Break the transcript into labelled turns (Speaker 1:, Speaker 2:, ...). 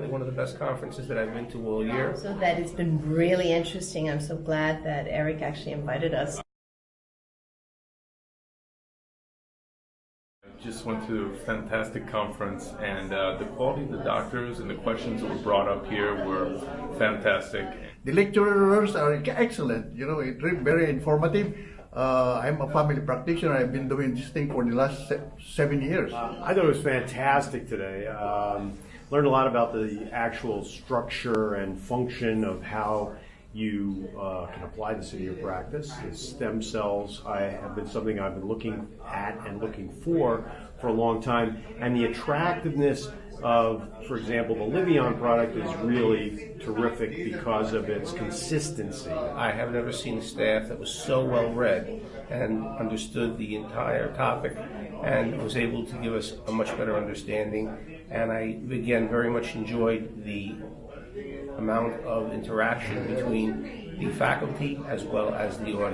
Speaker 1: One of the best conferences that I've been to all year.
Speaker 2: So that has been really interesting. I'm so glad that Eric actually invited us.
Speaker 3: Just went to a fantastic conference, and the quality of the doctors and the questions that were brought up here were fantastic.
Speaker 4: The lecturers are excellent. You know, it's very informative. I'm a family practitioner. I've been doing this thing for the last 7 years.
Speaker 5: I thought it was fantastic today. Learned a lot about the actual structure and function of how you can apply this in your practice. The stem cells have been something I've been looking at and looking for a long time. And the attractiveness of, for example, the Livion product is really terrific because of its consistency.
Speaker 1: I have never seen a staff that was so well read and understood the entire topic and was able to give us a much better understanding. And I, again, very much enjoyed the amount of interaction between the faculty as well as the audience.